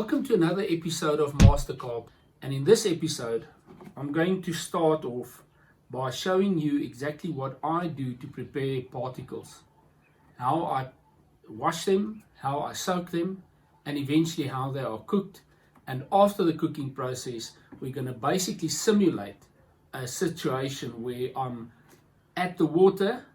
Welcome to another episode of Mastercarb, and in this episode I'm going to start off by showing you exactly what I do to prepare particles, how I wash them, how I soak them, and eventually how they are cooked. And after the cooking process, we're going to basically simulate a situation where I'm at the water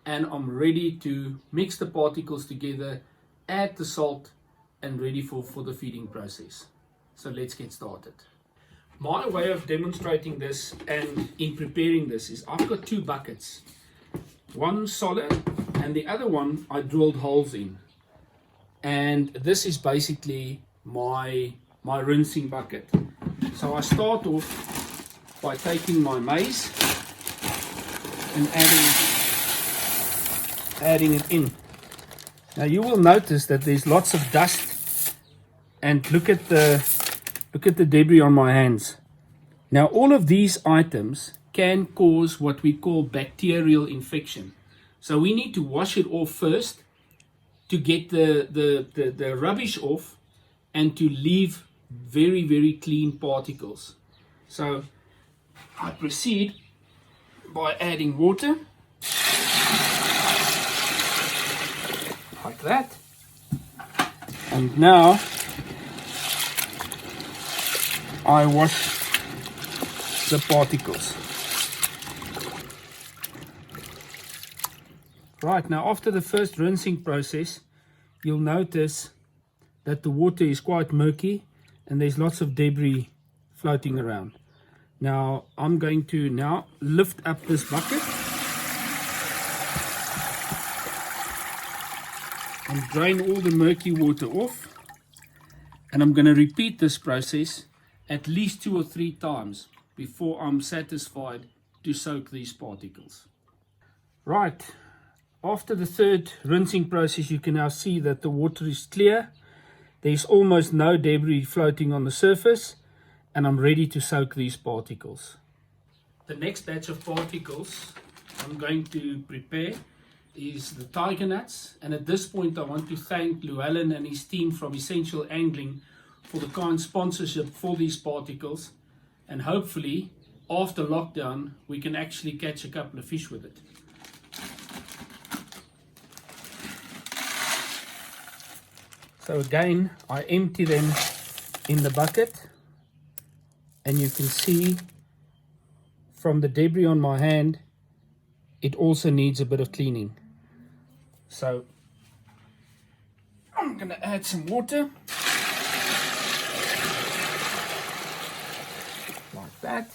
and I'm ready to mix the particles together, add the salt, and ready for the feeding process. So let's get started. My way of demonstrating this and in preparing this is I've got two buckets, one solid and the other one I drilled holes in, and this is basically my rinsing bucket. So I start off by taking my maize and adding it in. Now you will notice that there's lots of dust, and look at the debris on my hands. Now all of these items can cause what we call bacterial infection. So we need to wash it off first to get the rubbish off and to leave very, very clean particles. So I proceed by adding water like that, and now I wash the particles. Right, now after the first rinsing process, you'll notice that the water is quite murky and there's lots of debris floating around. Now I'm going to now lift up this bucket and drain all the murky water off, and I'm going to repeat this process at least 2 or 3 times before I'm satisfied to soak these particles. Right, after the third rinsing process, you can now see that the water is clear. There's almost no debris floating on the surface, and I'm ready to soak these particles. The next batch of particles I'm going to prepare is the tiger nuts, and at this point I want to thank Llewellyn and his team from Essential Angling for the kind sponsorship for these particles, and hopefully after lockdown we can actually catch a couple of fish with it. So again, I empty them in the bucket, and you can see from the debris on my hand it also needs a bit of cleaning. So I'm going to add some water like that,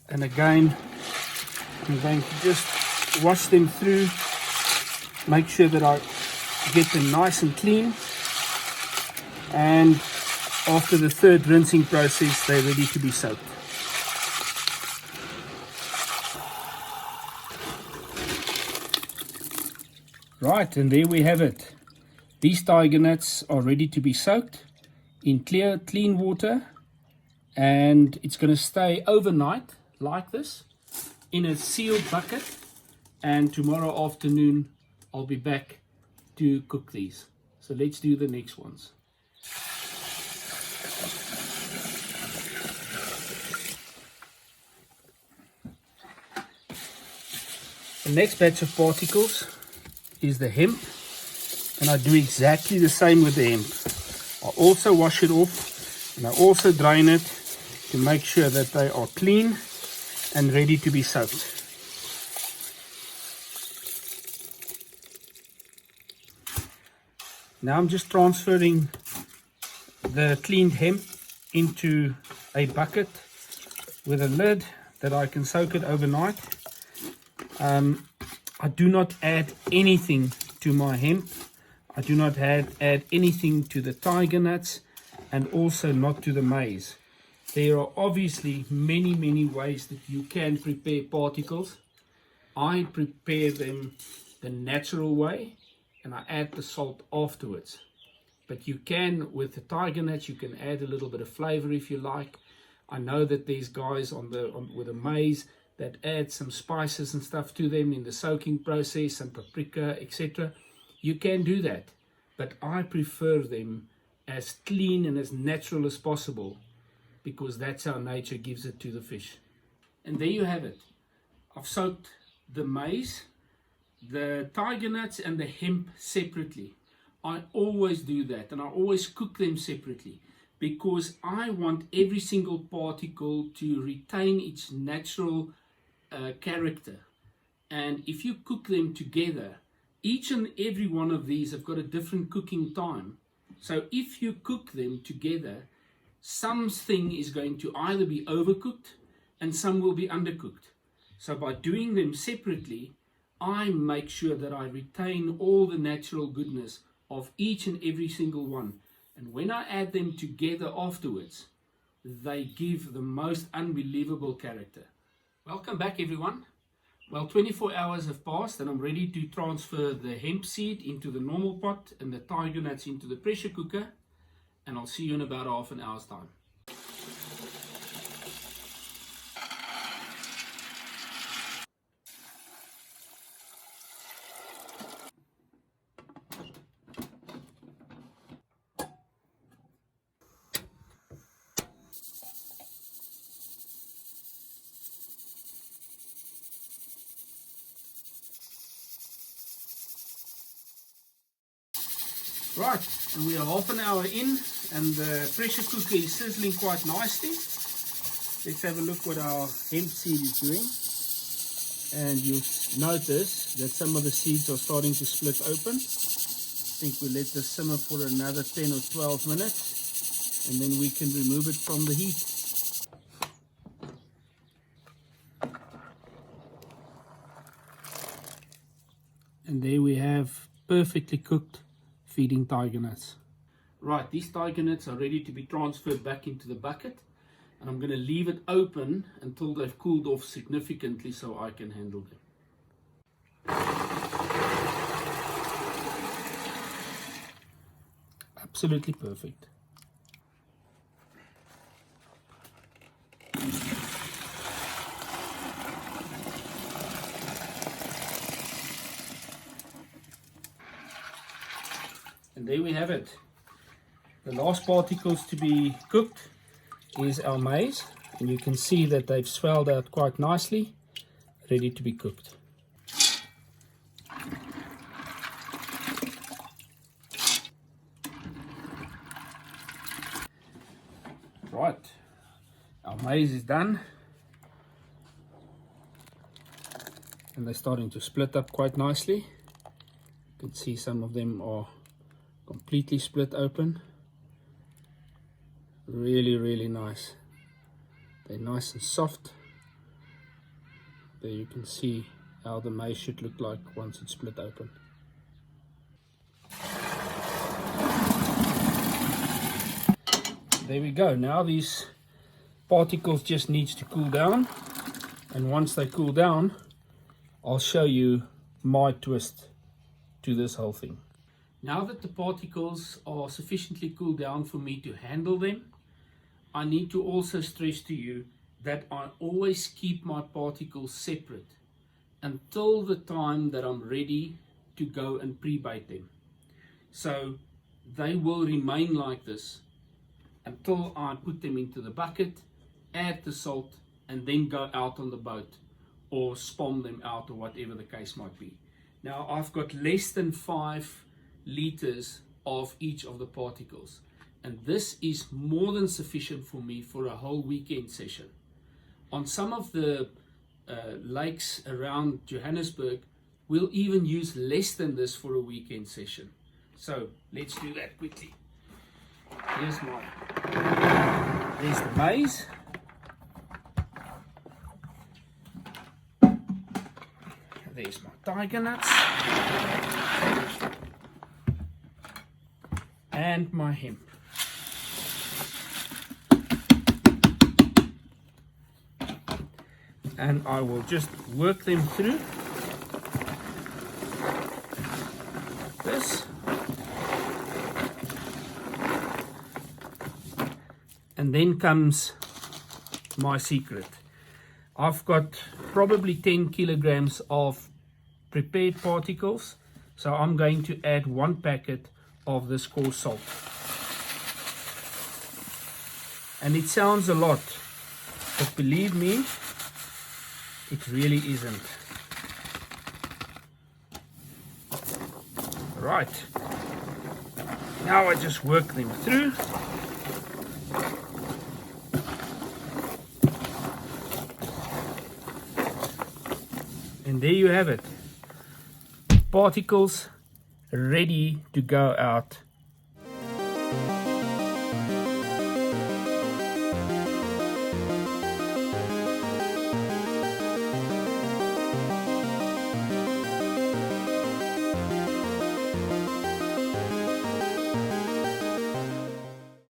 and again I'm going to just wash them through, make sure that I get them nice and clean, and after the third rinsing process they're ready to be soaked. Right, and there we have it. These tiger nuts are ready to be soaked in clear, clean water, and it's going to stay overnight like this in a sealed bucket, and tomorrow afternoon I'll be back to cook these. So let's do the next ones. The next batch of particles is the hemp, and I do exactly the same with the hemp. I also wash it off, and I also drain it to make sure that they are clean and ready to be soaked. Now I'm just transferring the cleaned hemp into a bucket with a lid that I can soak it overnight. I do not add anything to my hemp. I do not add anything to the tiger nuts, and also not to the maize. There are obviously many ways that you can prepare particles. I prepare them the natural way, and I add the salt afterwards. But you can, with the tiger nuts, you can add a little bit of flavor if you like. I know that there's guys with the maize that add some spices and stuff to them in the soaking process, and paprika, etc. You can do that, but I prefer them as clean and as natural as possible, because that's how nature gives it to the fish. And there you have it. I've soaked the maize, the tiger nuts and the hemp separately. I always do that, and I always cook them separately, because I want every single particle to retain its natural character. And if you cook them together, each and every one of these have got a different cooking time. So if you cook them together, something is going to either be overcooked and some will be undercooked. So by doing them separately, I make sure that I retain all the natural goodness of each and every single one. And when I add them together afterwards, they give the most unbelievable character. Welcome back, everyone. Well, 24 hours have passed and I'm ready to transfer the hemp seed into the normal pot and the tiger nuts into the pressure cooker. And I'll see you in about half an hour's time. Right, and we are half an hour in and the pressure cooker is sizzling quite nicely. Let's have a look what our hemp seed is doing. And you'll notice that some of the seeds are starting to split open. I think we'll let this simmer for another 10 or 12 minutes and then we can remove it from the heat. And there we have perfectly cooked feeding tiger nuts. Right, these tiger nuts are ready to be transferred back into the bucket, and I'm going to leave it open until they've cooled off significantly so I can handle them. Absolutely perfect. And there we have it. The last particles to be cooked is our maize, and you can see that they've swelled out quite nicely, ready to be cooked. Right, our maize is done and they're starting to split up quite nicely. You can see some of them are completely split open. Really nice. They're nice and soft. There you can see how the maize should look like once it's split open. There we go. Now these particles just need to cool down, and once they cool down, I'll show you my twist to this whole thing. Now that the particles are sufficiently cooled down for me to handle them, I need to also stress to you that I always keep my particles separate until the time that I'm ready to go and pre-bait them. So they will remain like this until I put them into the bucket, add the salt, and then go out on the boat or spawn them out, or whatever the case might be. Now I've got less than 5 liters of each of the particles, and this is more than sufficient for me for a whole weekend session. On some of the lakes around Johannesburg, we'll even use less than this for a weekend session. So let's do that quickly. There's the maize. There's my tiger nuts. And my hemp. And I will just work them through this. And then comes my secret. I've got probably 10 kilograms of prepared particles, so I'm going to add 1 packet of this coarse salt. And it sounds a lot, but believe me, it really isn't. Right, now I just work them through. And there you have it. Particles ready to go out